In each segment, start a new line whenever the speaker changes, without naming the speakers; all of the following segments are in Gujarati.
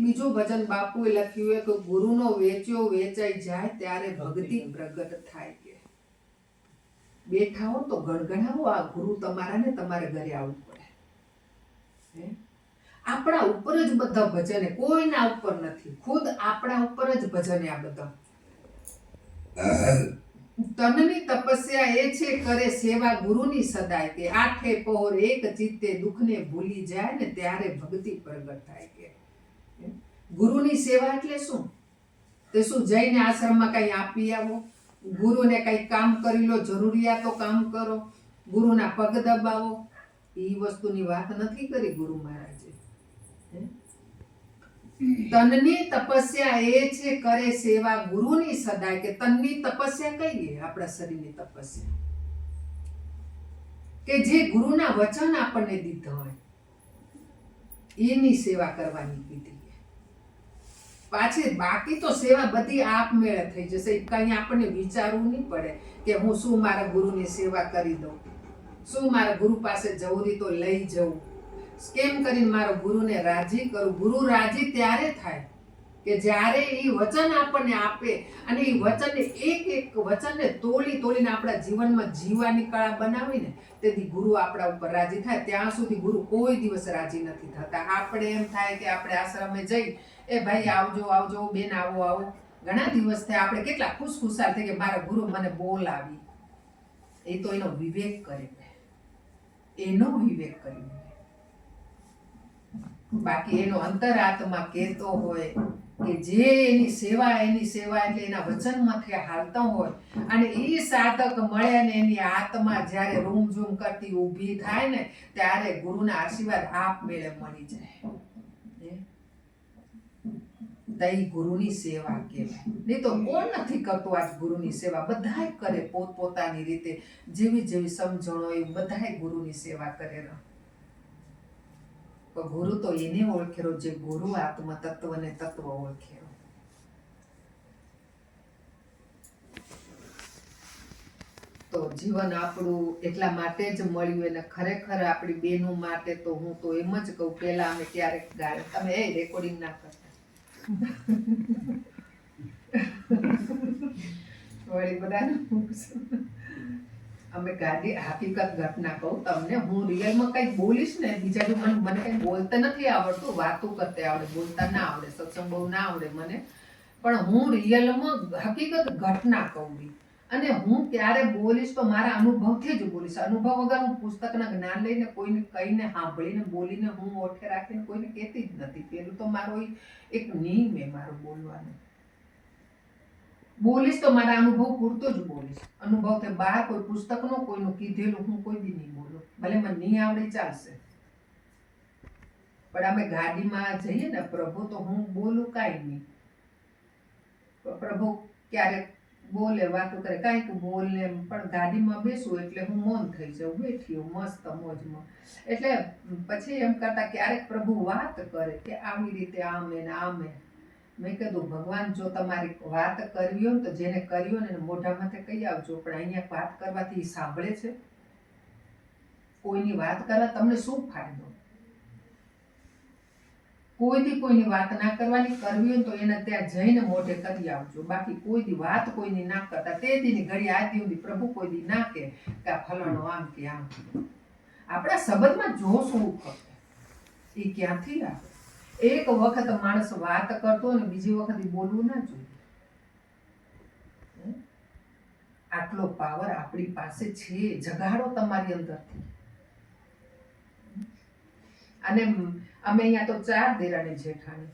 બીજું ભજન બાપુએ લખ્યું કે ગુરુનો વેચ્યો વેચાઈ જાય ત્યારે ભક્તિ પ્રગટ થાય કે બેઠા હો તો ગણગણાવો આ ગુરુ તમારા ને તમારે ઘરે આવવું પડે. આપણા ઉપર જ બધા ભજને, કોઈના ઉપર નથી, ખુદ આપણા ઉપર જ ભજને આ બધા. તનની તપસ્યા એ છે કરે સેવા ગુરુની સદાય કે આઠે પહોર એક ચિત્તે દુઃખને ભૂલી જાય ને ત્યારે ભક્તિ પ્રગટ થાય કે. ગુરુની સેવા એટલે શું? તે શું જઈને આશ્રમમાં કઈ આપી આવો, ગુરુને કઈ કામ કરી લો, જરૂરિયાતો કામ કરો, ગુરુના પગ દબાવો, એ વસ્તુની વાત નથી કરી ગુરુ મહારાજે. તનની તપસ્યા એ છે કરે સેવા ગુરુની સદાય કે તનની તપસ્યા કહીએ આપણા શરીરની તપસ્યા કે જે ગુરુના વચન આપણને દીધા હોય એની સેવા કરવાની કીધી. પાછી બાકી તો સેવા બધી આપમેળે થઈ જશે, કઈ આપણને વિચારવું નહીં પડે કે હું શું મારા ગુરુની સેવા કરી દઉં, શું મારા ગુરુ પાસે જવું તો લઈ જવું, કેમ કરીને મારા ગુરુને રાજી કરું. ગુરુ રાજી ત્યારે થાય કે જ્યારે એ વચન આપણને આપે અને એ વચનને એક એક વચનને તોડીને આપણા જીવનમાં જીવવાની કળા બનાવીને તેથી ગુરુ આપણા ઉપર રાજી થાય. ત્યાં સુધી ગુરુ કોઈ દિવસ રાજી નથી થતા. આપણે એમ થાય કે આપણે આશ્રમે જઈ એ ભાઈ આવજો આવજો, બેન આવો આવો, ઘણા દિવસ થયા આપણે કેટલા ખુશખુશાલ થઈ કે મારા ગુરુ મને બોલાવી. એ તો એનો વિવેક કરે, એનો વિવેક કરી. બાકી એનો અંતરાત્મા કહેતો હોય કે જે એની સેવા એટલે એના વચનમાંથી હાલતા હોય અને એ સાધક મળે ને એની આત્મા જ્યારે રૂમઝૂમ કરતી ઊભી થાય ને ત્યારે ગુરુના આશીર્વાદ આપમેળે મળી જાય. તઈ ગુરુની સેવા કહેવાય. નહીં તો કોણ નથી કરતો આજ ગુરુની સેવા? બધાય કરે પોતપોતાની રીતે, જેવી જેવી સમજણો એ બધાય ગુરુની સેવા કરે. ગુરુ તો એને ઓળખેલો જે ગુરુ આત્મ તત્વને તત્વ ઓળખેલો. તો જીવન આપણું એટલા માટે જ મળ્યું અને ખરેખર આપણી બેનો માટે તો હું તો એમ જ કહું, પેલા અમે ક્યારેક ગાય તમે એ રેકોર્ડિંગ ના કરતા વળી બધાને અમે ગાડી હકીકત ઘટના કહું તમને, હું રિયલમાં કઈ બોલીશ ને બીજા જો મને કઈ બોલતા નથી આવડતું, વાતો કરતા આવડે, બોલતા ના આવડે, સત્સંગ બહુ ના આવડે મને, પણ હું રિયલમાં હકીકત ઘટના કહું અને હું ક્યારે બોલીશ તો મારા અનુભવથી જ બોલીશ. અનુભવ વગર હું પુસ્તકના જ્ઞાન લઈને કોઈને કહીને સાંભળીને બોલીને હું ઓઠે રાખીને કોઈને કહેતી જ નથી. પેલું તો મારો એક નિયમ એ મારો બોલવાનો. બોલીશ તો મારા અનુભવ પૂરતો જ બોલીશ, અનુભવથી બહાર કોઈ પુસ્તકનો કોઈનું કીધેલું હું કોઈ બી નહીં બોલું, ભલે મને નહીં આવડે ચાલશે. પણ અમે ગાડીમાં જઈએ ને પ્રભુ તો હું બોલું કાંઈ નહીં. પ્રભુ ક્યારેક બોલે, વાતો કરે, કાંઈક બોલે, પણ ગાડીમાં બેસું એટલે હું મૌન થઈ જાઉં, બેઠી હું મસ્ત મોજમાં. એટલે પછી એમ કરતા ક્યારેક પ્રભુ વાત કરે કે આવી રીતે આમે ને આમે. મેં કીધું ભગવાન જો તમારી વાત કરવી હોય તો જેને કર્યો ને મોઢામાંથી કહી આવજો, પણ અહીંયા વાત કરવાથી સાંભળે છે? કોઈની વાત કરવા તમને શું ફાયદો? કોઈથી કોઈની વાત ના કરવાની, કરવી હોય તો એને ત્યાં જઈને મોઢે કરી આવજો. બાકી કોઈની વાત કોઈની ના કરતા. તે દીની ઘડી આદિ સુધી પ્રભુ કોઈ દી ના કે આ ફલાણો આમ કે આમ. આપણા સંબંધમાં જોશું એ ક્યાંથી આવે? એક વખત માણસ વાત કરતો ને બીજી વખત બોલવું ના જોઈએ. આટલો પાવર આપણી પાસે છે, જગાડો તમારી અંદરથી. અને અમે અહીંયા તો 4 દેરાણી જેઠાણી.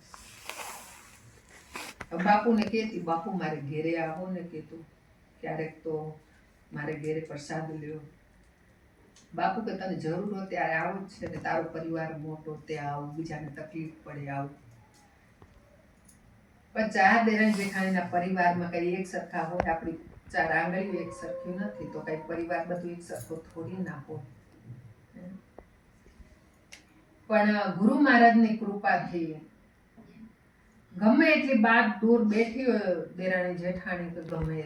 બાપુને કહેતી, બાપુ મારે ઘેરે આવો ને કહેતું, ક્યારેક તો મારે ઘેરે પ્રસાદ લ્યો. બાપુ કે તને જરૂર હોય ત્યારે આવું જ છે ને, તારો પરિવાર મોટો ત્યાં આવું, બીજાને તકલીફ પડે આવું. પણ 4 દેરાણી જેઠાણીના પરિવારમાં કઈ એક સરખા હોય? આપણી 4 આંગળીઓ એક સરખી નથી તો કઈ પરિવાર બધું એક સરખો થોડી ના હોય. પણ ગુરુ મહારાજની કૃપાથી ગમે એટલી બાદ દૂર બેઠી હોય દેરાણી જેઠાણી તો ગમે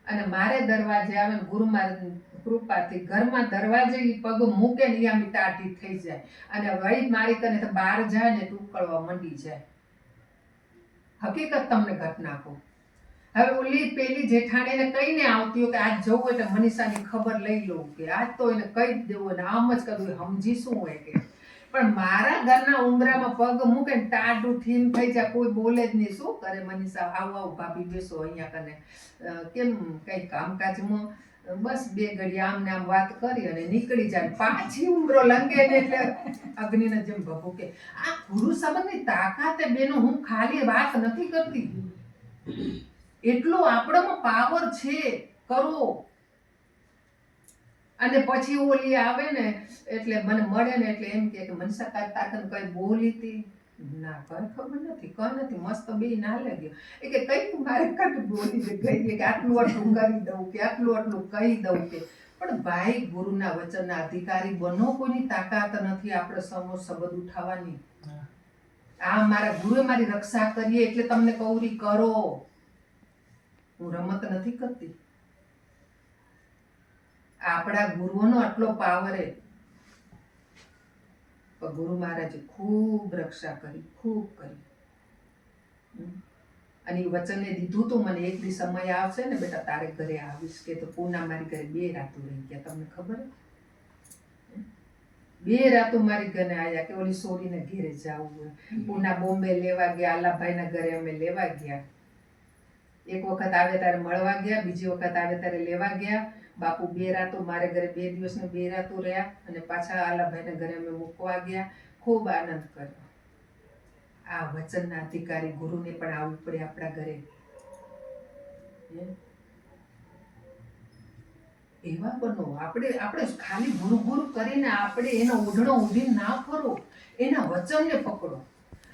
અને મારે દરવાજે આવે ને ગુરુ મહારાજની કૃપાથી ઘરમાં દરવાજે ઈ પગ મૂકે ને આમ ટાઢી થઈ જાય અને વળી મારી કને તો બહાર જાય ને ટૂકળવા મંડી જાય. હકીકત તમને ઘટના કહું. હવે ઓલી પેલી જેઠાણીને કહીને આવતી હોય કે આજ જવું એટલે મનીષાની ખબર લઈ લઉં કે આજ તો એને કહી જ દેવું અને આમ જ કરવું સમજી શું હોય કે પણ મારા ઘરના ઉંબરામાં પગ મૂકે ને ટાઢું થીમ થઈ જાય કોઈ બોલે જ નહીં. શું કરે મનીષા આવું આવું ભાભી બેસો અહીંયા કને કેમ કઈ કામકાજમાં બસ બે ઘડી આમ ને આમ વાત કરી અને નીકળી જાય પાછી ઉંબરો લંગે ને એટલે અગ્નિને જેમ ભભૂકે. આ ગુરુ સંબંધની તાકાત બેનો હું ખાલી વાત નથી કરતી એટલો આપણામાં પાવર છે કરો. અને પછી ઓલી આવે ને એટલે મને મળે ને એટલે એમ કે મનીષા તાતન કઈ બોલી હતી ના કઈ ખબર નથી કઈ નથી મસ્ત બે ના લાગ્યો એ કે કઈ મારે કટ બોલી છે કઈ કે આટલું આટલું કરી દઉં કે આટલું આટલું કહી દઉં કે પણ ભાઈ ગુરુના વચનના અધિકારી બનો. કોઈની તાકાત નથી આપણે સમો શબ્દ ઉઠાવવાની. આ મારા ગુરુએ મારી રક્ષા કરીએ એટલે તમને કૌરી કરો. હું રમત નથી કરતી. આપણા ગુરુઓનો આટલો પાવર હે. ગુરુ મહારાજે ખૂબ રક્ષા કરી ખૂબ કરી અને એ વચનને દીધું તો મને એક દી સમય આવશે ને બેટા તારે ઘરે આવીશ કે તો પૂના મારી ઘરે 2 રાતો રહી ગયા. તમને ખબર હે 2 રાતો મારી ઘરે આવ્યા કે ઓલી સોરીને ઘેરે જવું હોય. પૂના બોમ્બે લેવા ગયા આલાભાઈના ઘરે અમે લેવા ગયા. એક વખત આવે ત્યારે મળવા ગયા બીજી વખત આવે ત્યારે લેવા ગયા. બાપુ 2 રાતો મારે ઘરે 2 દિવસ ને 2 રાતો રહ્યા અને પાછા આલાભાઈને ઘરે અમે મૂકવા ગયા. ખૂબ આનંદ કર્યો. આ વચનના અધિકારી ગુરુને પણ આવવું પડે આપણા ઘરે. એવા બનો. આપણે ખાલી ગુરુ ગુરુ કરીને આપણે એનો ઓઢણો ઉધી ના ફરો. એના વચનને પકડો.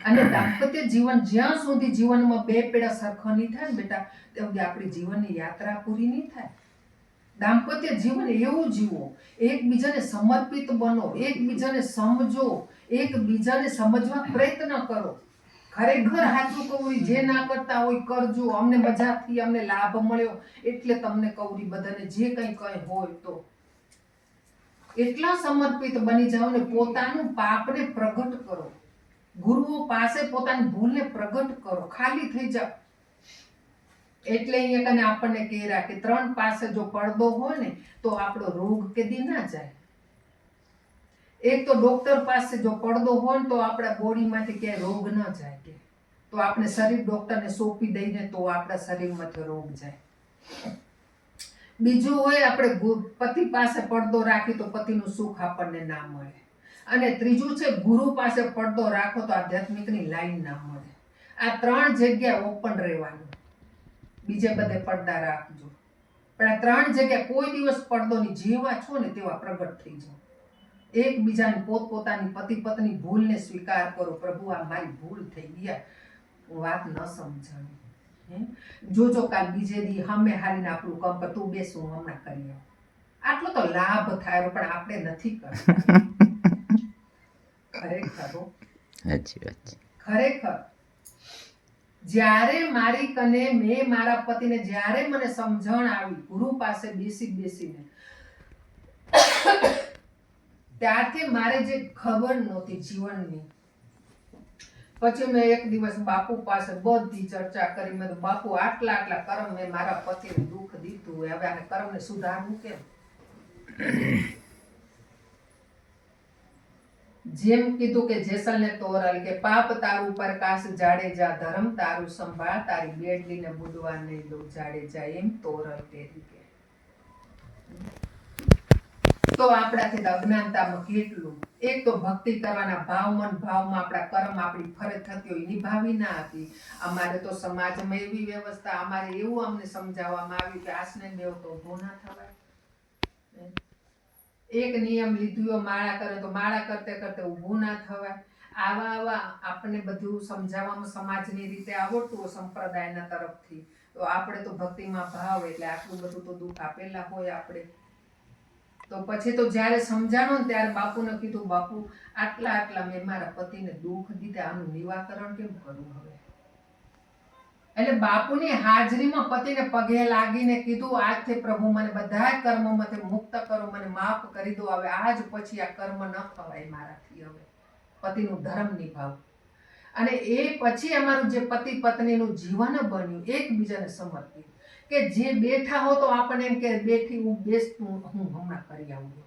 અને દાંપત્ય જીવન જ્યાં સુધી જીવનમાં 2 પેડા સરખા નહીં થાય ને બેટા ત્યાં સુધી આપણી જીવનની યાત્રા પૂરી નહીં થાય. દાંપત્ય જીવન એવું જીવો એકબીજાને સમર્પિત બનો એકબીજાને સમજો એકબીજાને સમજવા પ્રયત્ન કરો. ખરેખર સાચું કહું જે ના કરતા હોય કરજો. અમને મજાથી અમને લાભ મળ્યો એટલે તમને કહું બધાને જે કંઈ હોય તો એટલા સમર્પિત બની જાઓ ને પોતાનું પાપને પ્રગટ કરો. ગુરુઓ પાસે પોતાની ભૂલને પ્રગટ કરો. ખાલી થઈ જાઓ. એટલે અહીંયા કને આપણને કહેરા કે 3 પાસે જો પડદો હોય ને તો આપણો રોગ કેદી ના જાય. એક તો ડોક્ટર પાસે જો પડદો હોય ને તો આપણા બોડીમાંથી ક્યાંય રોગ ન જાય કે તો આપણે શરીર ડોક્ટરને સોંપી દઈને તો આપણા શરીરમાંથી રોગ જાય. બીજું હોય આપણે પતિ પાસે પડદો રાખી તો પતિનું સુખ આપણને ના મળે. અને ત્રીજું છે ગુરુ પાસે પડદો રાખો તો આધ્યાત્મિકની લાઈન ના મળે. આ 3 જગ્યા ઓપન રહેવાનું. બીજે બધે પડદા રાખજો પણ આ 3 જગ્યા કોઈ દિવસ પડદોની જેવા છો ને તેવા પ્રગટ થઈ જાઓ. એકબીજાની પોતપોતાની પતિ પત્ની ભૂલને સ્વીકાર કરો. પ્રભુ આ મારી ભૂલ થઈ ગયા વાત ન સમજાવી. જોજો કાલ બીજે દી હમે હારીને આપણું કામ પર તું બેસું હમણાં કરી આવ. આટલો તો લાભ થાય પણ આપણે નથી કરતા. ખરેખર જ્યારે મારી કને મેં મારા પતિને જ્યારે મને સમજણ આવી ગુરુ પાસે બેસીને ત્યારથી મારે જે ખબર નહોતી જીવનની પછી મેં એક દિવસ બાપુ પાસે બધી ચર્ચા કરી. મેં બાપુ આટલા કર્મ મેં મારા પતિને દુઃખ દીધું હવે આ કર્મને સુધારવું કેમ. જેમ કીધું કે જેસલને તોરલ કે પાપ તારું પ્રકાશ જાડેજા ધર્મ તારું સંભાળ તારી બેડલીને બુડવા નહીં દો જાડેજા એમ તોરલ તેરી કે તો આપણાથી અજ્ઞાનતામાં કેટલું એક તો ભક્તિ કરવાના ભાવમાં આપણા કર્મ આપણી ફરજ થતી હોય નિભાવી ના હતી. અમારે તો સમાજમાં એવી વ્યવસ્થા અમારે એવું અમને સમજાવવામાં આવ્યું કે આસને મેવ તો ઊભો ના થવાય. એક નિયમ લીધું માળા કરે તો માળા કરતે ઊભું ના થવાય. આવા આપણને બધું સમજાવવામાં સમાજની રીતે આવડતું હોય સંપ્રદાયના તરફથી તો આપણે તો ભક્તિમાં ભાવ એટલે આટલું બધું તો દુઃખ આપેલા હોય આપણે. તો પછી તો જ્યારે સમજાણો ને ત્યારે બાપુને કીધું બાપુ આટલા મેં મારા પતિને દુઃખ દીધા આનું નિવારણ કેમ કરવું હવે. એટલે બાપુની હાજરીમાં પતિને પગે લાગીને કીધું, આજથી પ્રભુ મને બધા કર્મોમાંથી મુક્ત કરો, મને માફ કરી દો, હવે આજ પછી આ કર્મ ન ખવાય મારાથી, હવે પતિનું ધર્મ નિભાવું. અને એ પછી અમારું જે પતિ પત્નીનું જીવન બન્યું એકબીજાને સમર્પિત, કે જે બેઠા હો તો આપણને એમ કે બેઠી હું બેસતું હું હમણાં કરી આવું.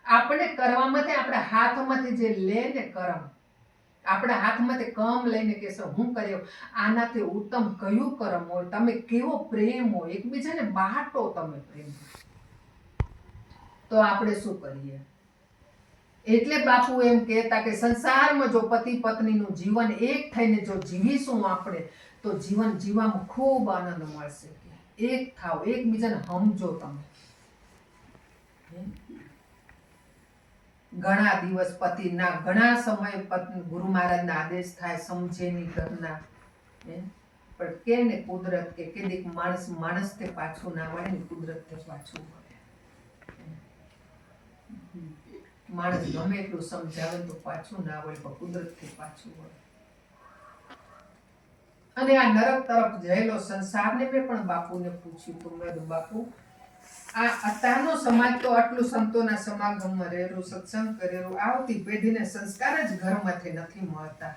આપણે કરવામાંથી આપણા હાથમાંથી જે લે ને કર્મ, આપણા હાથમાંથી કમ લઈને કહેશો હું કર્યો, આનાથી ઉત્તમ કયું કર્મ હોય? તમે કેવો પ્રેમ હોય, એકબીજાને બાટો તમે પ્રેમ. તો આપણે શું કરીએ? એટલે બાપુ એમ કહેતા કે સંસારમાં જો પતિ પત્નીનું જીવન એક થઈને જો જીવીશું આપણે, તો જીવન જીવવામાં ખૂબ આનંદ મળશે. એક થાવ, એકબીજાને સમજો તમે. ઘણા દિવસ પતિના, ઘણા સમય પત્ની ગુરુ મહારાજના આદેશ થાય, સમજે નહીં ઘરના. પણ કે ને કુદરત કે કીધીક માણસ તે પાછું ના વળે ને કુદરત તે પાછું વળે. માણસ ગમે એટલું સમજાવે તો પાછું ના વળે, પણ કુદરત થી પાછું વળે. અને આ નરક તરફ જયેલો સંસારને મેં પણ બાપુને પૂછ્યું તો મેં બાપુ, આ અત્યારનો સમાજ તો આટલું સંતોના સમાગમમાં રહેલું, સત્સંગ કરેલું, આવતી પેઢીને સંસ્કાર જ ઘરમાંથી નથી મળતા,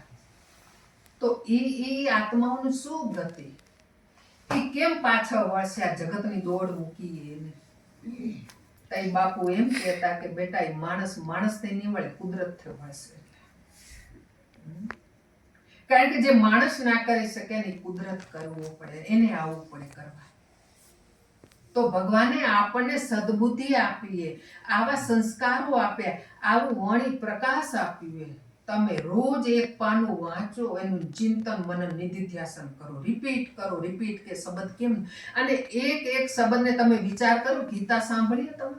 તો ઈ આત્માઓનું શું ગતિ? ઈ કેમ પાછળ વળશે આ જગતની દોડ મૂકી એને? તઈ બાપુ એમ કહેતા કે બેટા, એ માણસથી નહીં વળે, કુદરતથી વળશે. કારણ કે જે માણસ ના કરી શકે ને કુદરત કરવો પડે, એને આવવું પડે કરવા. તો ભગવાને આપણને સદબુદ્ધિ આપીએ, આવા સંસ્કારો આપ્યા, આવું વાણી પ્રકાશ આપ્યું. તમે રોજ એક પાનું વાંચો, એનું ચિંતન મનન નિધિધ્યાસન કરો, રિપીટ કરો, રિપીટ કે શબ્દ કેમ, અને એક શબ્દને તમે વિચાર કરો. ગીતા સાંભળીએ તમે?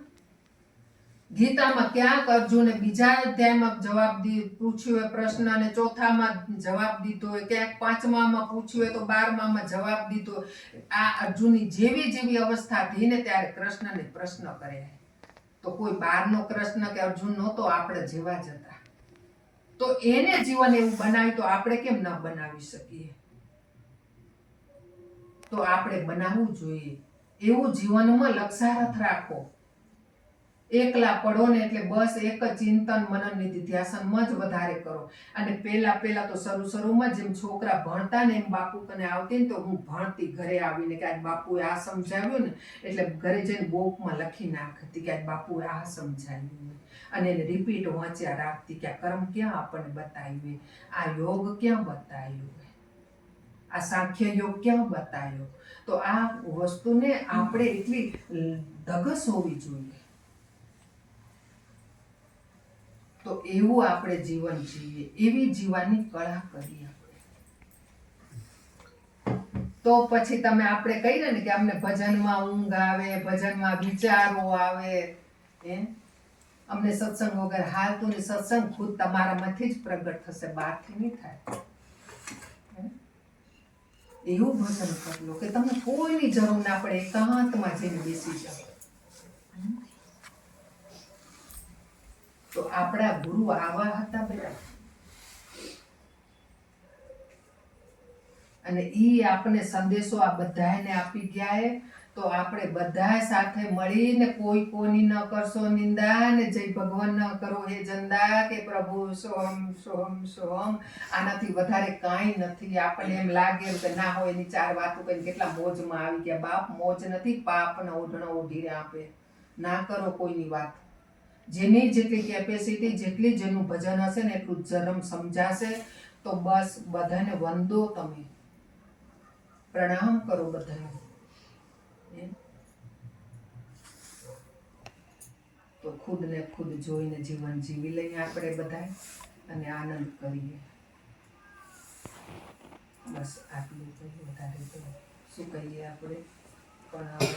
ગીતામાં ક્યાંક અર્જુને બીજા અધ્યાયમાં જવાબ પૂછ્યો હોય પ્રશ્ન, અને ચોથામાં જવાબ દીધો હોય, ક્યાંક 5મામાં પૂછ્યું હોય તો 12મામાં જવાબ દીધો. આ અર્જુનની જેવી અવસ્થા હતી ને ત્યારે કૃષ્ણને પ્રશ્ન કર્યા. તો કોઈ 12નો કૃષ્ણ કે અર્જુન નહોતો, આપણે જેવા જ હતા. તો એને જીવન એવું બનાવ્યું, તો આપણે કેમ ન બનાવી શકીએ? તો આપણે બનાવવું જોઈએ. એવું જીવનમાં લક્ષાર્થ રાખો. એકલા પડો ને એટલે બસ એક જ ચિંતન મનન નિધિ ધ્યાસનમાં જ વધારે કરો. અને પેલા તો શરૂમાં જેમ છોકરા ભણતા ને એમ બાપુ કને આવતી ને, તો હું ભણતી ઘરે આવીને કે આજ બાપુએ આ સમજાવ્યું ને, એટલે ઘરે જઈને બુકમાં લખી નાખતી કે આજ બાપુએ આ સમજાવ્યું, અને એને રિપીટ વાંચ્યા રાખતી કે આ કર્મ ક્યાં આપણને બતાવ્યું, આ યોગ ક્યાં બતાવ્યું, આ સાંખ્ય યોગ ક્યાં બતાવ્યો. તો આ વસ્તુને આપણે એટલી ધગસ હોવી જોઈએ. તો એવું આપણે જીવન જીવીએ, એવી જીવવાની કળા કરીએ આપણે. તો પછી તમે આપણે કહીએ ને કે અમને ભજનમાં ઊંઘ આવે, ભજનમાં વિચારો આવે, અમને સત્સંગ વગર હાલતું ને, સત્સંગ ખુદ તમારામાંથી જ પ્રગટ થશે, બહારથી નહીં થાય. એવું ભજન કરલો કે તમને કોઈની જરૂર ના પડે, એકાંતમાં જઈને બેસી જાઓ. તો આપણા ગુરુ આવા હતા બેટા, અને ઈ આપણને સંદેશો આ બધાને આપી ગયા. તો આપણે બધા સાથે મળીને કોઈ કોની ન કરશો નિંદા, ને જય ભગવાન ન કરો હે જંદા, કે પ્રભુ સોહમ સોહમ સોહમ. આનાથી વધારે કાંઈ નથી. આપણને એમ લાગે કે ના હોય એની 4 વાતો કરીને કેટલા મોજમાં આવી ગયા. બાપ મોજ નથી, પાપના ઓઢણો ઓઢી આપે. ના કરો કોઈની વાત. જેની જેટલી કેપેસિટી, જેટલી જેનું ભજન હશે ને એટલું જન્મ સમજાશે. તો બસ બધાને વંદો, તમે પ્રણામ કરો બધાને. તો ખુદ ને ખુદ જોઈને જીવન જીવી લઈએ આપણે બધા, અને આનંદ કરીએ. બસ આટલું. વધારે તો શું કહીએ આપણે પણ.